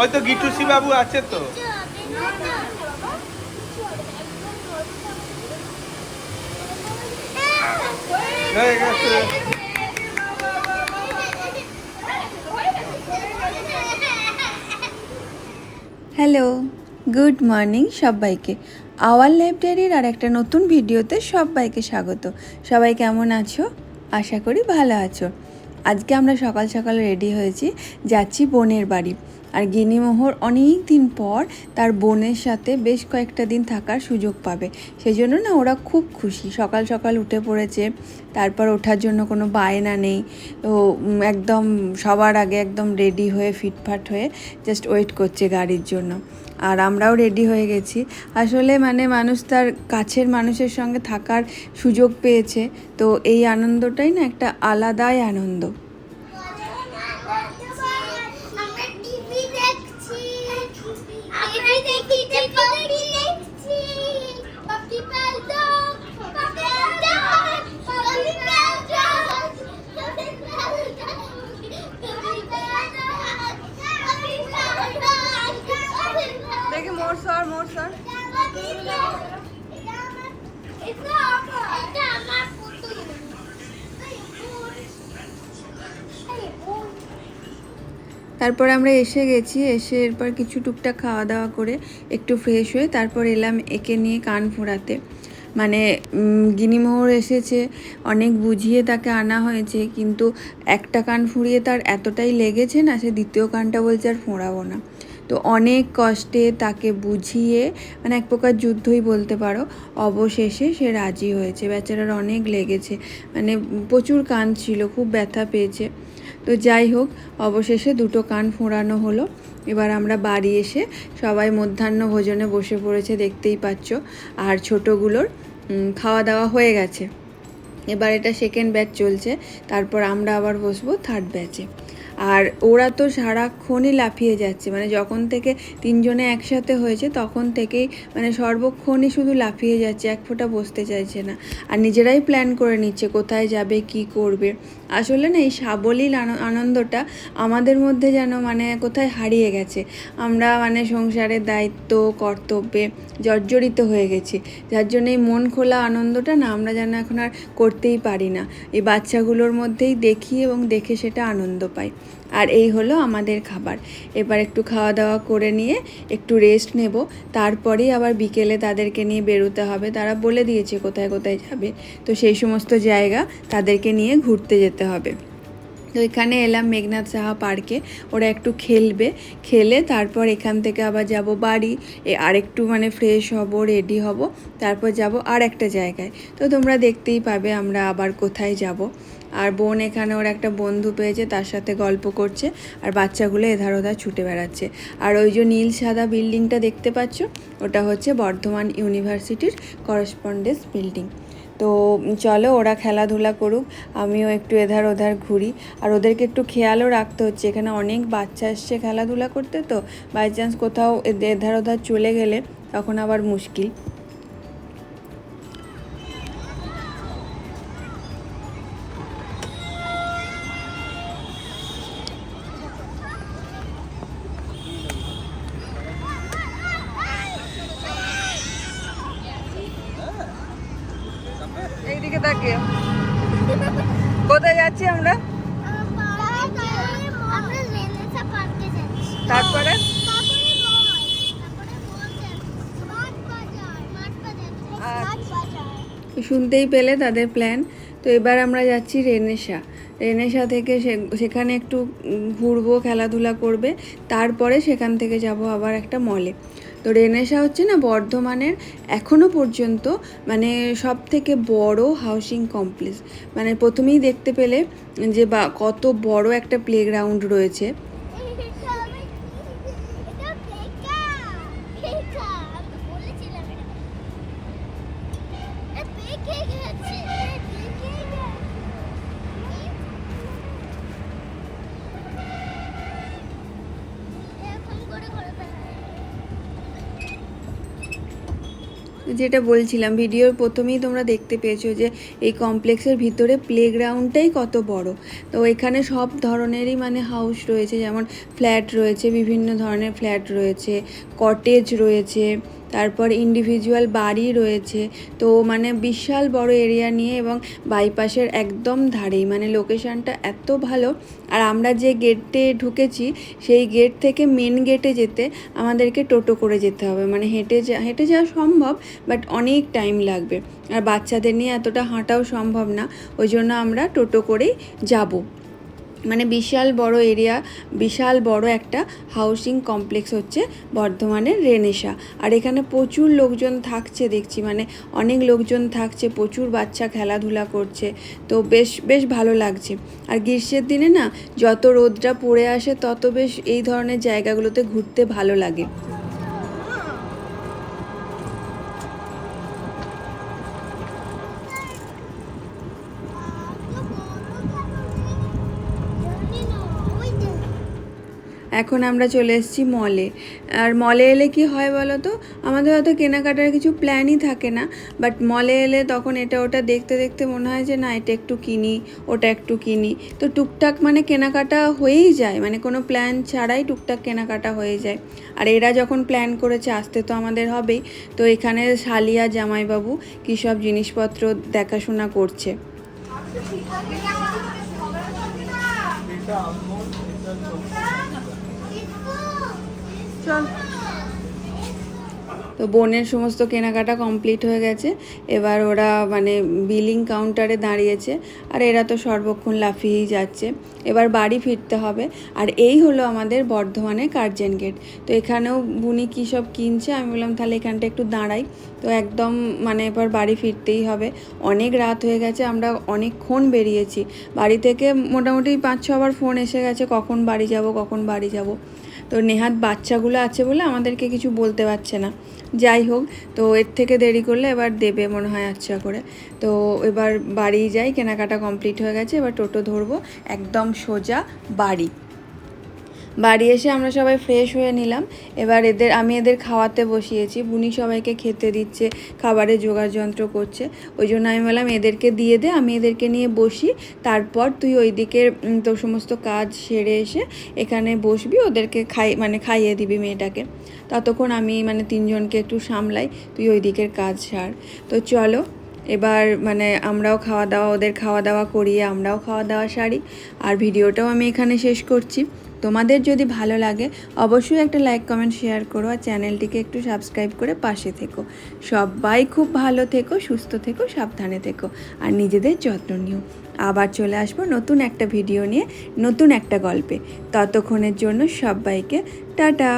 হয়তো গিটুসি বাবু আছে তো। হয়ে গেছে। হ্যালো, গুড মর্নিং সবাইকে। আওয়ার লাইব্রেরির আর একটা নতুন ভিডিওতে সবাইকে স্বাগত। সবাই কেমন আছো? আশা করি ভালো আছো। আজকে আমরা সকাল সকাল রেডি হয়েছি, যাচ্ছি বোনের বাড়ি। আর গিনিমোহর অনেক দিন পর তার বোনের সাথে বেশ কয়েকটা দিন থাকার সুযোগ পাবে, সেই জন্য না ওরা খুব খুশি। সকাল সকাল উঠে পড়েছে, তারপর ওঠার জন্য কোনো বায়না নেই। তো একদম সবার আগে একদম রেডি হয়ে ফিটফাট হয়ে জাস্ট ওয়েট করছে গাড়ির জন্য। আর আমরাও রেডি হয়ে গেছি। আসলে মানে মানুষ তার কাছের মানুষের সঙ্গে থাকার সুযোগ পেয়েছে, তো এই আনন্দটাই না একটা আলাদাই আনন্দ। দেখি মোর সর তারপর আমরা এসে গেছি। এসে এরপর কিছু টুকটাক খাওয়া দাওয়া করে একটু ফ্রেশ হয়ে তারপর এলাম একে নিয়ে কান ফোঁড়াতে। মানে গিনিমোহর এসেছে, অনেক বুঝিয়ে তাকে আনা হয়েছে, কিন্তু একটা কান ফুঁড়িয়ে তার এতটাই লেগেছে না, সে দ্বিতীয় কানটা বলছে আর ফোঁড়াবো না। তো অনেক কষ্টে তাকে বুঝিয়ে, মানে এক প্রকার যুদ্ধই বলতে পারো, অবশেষে সে রাজি হয়েছে। বেচারার অনেক লেগেছে, মানে প্রচুর কান ছিল, খুব ব্যথা পেয়েছে। তো যাই হোক, অবশেষে দুটো কান ফোঁড়ানো হলো। এবার আমরা বাড়ি এসে সবাই মধ্যাহ্ন ভোজনে বসে পড়েছে, দেখতেই পাচ্ছ। আর ছোটোগুলোর খাওয়া দাওয়া হয়ে গেছে। এবার এটা সেকেন্ড ব্যাচ চলছে, তারপর আমরা আবার বসবো থার্ড ব্যাচে। আর ওরা তো সারাক্ষণই লাফিয়ে যাচ্ছে, মানে যখন থেকে তিনজনে একসাথে হয়েছে তখন থেকেই মানে সর্বক্ষণই শুধু লাফিয়ে যাচ্ছে, এক ফোঁটা বসতে চাইছে না। আর নিজেরাই প্ল্যান করে নিচ্ছে কোথায় যাবে, কি করবে। আসলে না এই সাবলীল আনন্দটা আমাদের মধ্যে যেন মানে কোথায় হারিয়ে গেছে। আমরা মানে সংসারের দায়িত্ব কর্তব্যে জর্জরিত হয়ে গেছি, যার জন্য এই মন খোলা আনন্দটা না আমরা যেন এখন আর করতেই পারি না। এই বাচ্চাগুলোর মধ্যেই দেখি এবং দেখে সেটা আনন্দ পাই। আর এই হলো আমাদের খাবার। এবার একটু খাওয়া দাওয়া করে নিয়ে একটু রেস্ট নেব, তারপরেই আবার বিকেলে তাদেরকে নিয়ে বেরোতে হবে। তারা বলে দিয়েছে কোথায় কোথায় যাবে, তো সেই সমস্ত জায়গা তাদেরকে নিয়ে ঘুরতে যেতে হবে। তো এখানে এলাম মেঘনাথ সাহা পার্কে, ওরা একটু খেলবে, খেলে তারপর এখান থেকে আবার যাব বাড়ি। আর একটু মানে ফ্রেশ হব, রেডি হব, তারপর যাব আর একটা জায়গায়। তো তোমরা দেখতেই পাবে আমরা আবার কোথায় যাব। আর বোন এখানে ওর একটা বন্ধু পেয়েছে, তার সাথে গল্প করছে, আর বাচ্চাগুলো এধার ওধার ছুটে বেড়াচ্ছে। আর ওই যে নীল সাদা বিল্ডিংটা দেখতে পাচ্ছ, ওটা হচ্ছে বর্ধমান ইউনিভার্সিটির করেসপন্ডেন্স বিল্ডিং। তো চলো ওরা খেলাধুলা করুক, আমিও একটু এধার ওধার ঘুরি। আর ওদেরকে একটু খেয়ালও রাখতে হচ্ছে, এখানে অনেক বাচ্চা এসছে খেলাধুলা করতে, তো বাই চান্স কোথাও এধার ওধার চলে গেলে তখন আবার মুশকিল। এইদিকে তাকিয়ে কোথায় যাচ্ছি আমরা? তারপরে শুনতেই পেলে তাদের প্ল্যান। তো এবার আমরা যাচ্ছি রেনেসা থেকে সেখানে একটু ঘুরবো, খেলাধুলা করবে, তারপরে সেখান থেকে যাব আবার একটা মলে। তো রেনেসা হচ্ছে না বর্ধমানের এখনও পর্যন্ত মানে সব থেকে বড় হাউসিং কমপ্লেক্স। মানে প্রথমেই দেখতে পেলে যে বা কত বড় একটা প্লেগ্রাউন্ড রয়েছে। যেটা বলছিলাম ভিডিওর প্রথমেই তোমরা দেখতে পেয়েছো যে এই কমপ্লেক্সের ভিতরে প্লেগ্রাউন্ডটাই কত বড়। তো এখানে সব ধরনেরই মানে হাউস রয়েছে, যেমন ফ্ল্যাট রয়েছে, বিভিন্ন ধরনের ফ্ল্যাট রয়েছে, কটেজ রয়েছে, তারপর ইন্ডিভিজুয়াল বাড়ি রয়েছে। তো মানে বিশাল বড় এরিয়া নিয়ে এবং বাইপাসের একদম ধারেই, মানে লোকেশানটা এত ভালো। আর আমরা যে গেটে ঢুকেছি সেই গেট থেকে মেন গেটে যেতে আমাদেরকে টোটো করে যেতে হবে, মানে হেঁটে যাওয়া সম্ভব বাট অনেক টাইম লাগবে, আর বাচ্চাদের নিয়ে এতটা হাঁটাও সম্ভব না, ওই জন্য আমরা টোটো করেই যাব। মানে বিশাল বড় এরিয়া, বিশাল বড় একটা হাউসিং কমপ্লেক্স হচ্ছে বর্ধমানের রেনেসা। আর এখানে প্রচুর লোকজন থাকছে দেখছি, মানে অনেক লোকজন থাকছে, প্রচুর বাচ্চা খেলাধুলা করছে, তো বেশ ভালো লাগছে। আর গ্রীষ্মের দিনে না যত রোদটা পড়ে আসে তত বেশ এই ধরনের জায়গাগুলোতে ঘুরতে ভালো লাগে। এখন আমরা চলে এসেছি মলে। আর মলে এলে কি হয় বলো তো, আমাদের হয়তো কেনাকাটার কিছু প্ল্যানই থাকে না, বাট মলে এলে তখন এটা ওটা দেখতে দেখতে মনে হয় যে না এটা একটু কিনি, ওটা একটু কিনি, তো টুকটাক মানে কেনাকাটা হয়েই যায়, মানে কোনো প্ল্যান ছাড়াই টুকটাক কেনাকাটা হয়ে যায়। আর এরা যখন প্ল্যান করেছে আসতে তো আমাদের হবেই, তো এখানে শালিয়া জামাইবাবু কী সব জিনিসপত্র দেখাশোনা করছে। চল, তো বোনের সমস্ত কেনাকাটা কমপ্লিট হয়ে গেছে, এবার ওরা মানে বিলিং কাউন্টারে দাঁড়িয়েছে, আর এরা তো সর্বক্ষণ লাফিয়েই যাচ্ছে। এবার বাড়ি ফিরতে হবে। আর এই হলো আমাদের বর্ধমানের কার্জন গেট। তো এখানেও বুনি কী সব কিনছে, আমি বললাম তাহলে এখানটা একটু দাঁড়াই। তো একদম মানে এবার বাড়ি ফিরতেই হবে, অনেক রাত হয়ে গেছে, আমরা অনেকক্ষণ বেরিয়েছি বাড়ি থেকে, মোটামুটি 5-6 বার ফোন এসে গেছে কখন বাড়ি যাব। তো নেহাত বাচ্চাগুলো আছে বলে আমাদেরকে কিছু বলতে পারছে না। যাই হোক, তো এর থেকে দেরি করলে এবার দেবে মনে হয় আচ্ছা করে। তো এবার বাড়ি যাই, কেনাকাটা কমপ্লিট হয়ে গেছে, এবার টোটো ধরবো একদম সোজা বাড়ি এসে আমরা সবাই ফ্রেশ হয়ে নিলাম। এবার আমি এদের খাওয়াতে বসিয়েছি, বুনি সবাইকে খেতে দিচ্ছে, খাবারের জোগাড় যন্ত্র করছে। ওই জন্য আমি বললাম এদেরকে দিয়ে দে, আমি এদেরকে নিয়ে বসি, তারপর তুই ওইদিকে তোর সমস্ত কাজ সেরে এসে এখানে বসবি, ওদেরকে খাইয়ে দিবি মেয়েটাকে, ততক্ষণ আমি মানে 3 জনকে একটু সামলাই, তুই ওই দিকের কাজ সার। তো চলো এবার মানে আমরাও ওদের খাওয়া দাওয়া করিয়ে আমরাও খাওয়া দাওয়া সারি। আর ভিডিওটাও আমি এখানে শেষ করছি। তোমাদের যদি ভালো লাগে অবশ্যই একটা লাইক কমেন্ট শেয়ার করো, আর চ্যানেলটিকে একটু সাবস্ক্রাইব করে পাশে থেকো। সবাই খুব ভালো থেকো, সুস্থ থেকো, সাবধানে থেকো, আর নিজেদের যত্ন নিও। আবার চলে আসবো নতুন একটা ভিডিও নিয়ে, নতুন একটা গল্পে। ততক্ষণের জন্য সবাইকে টাটা।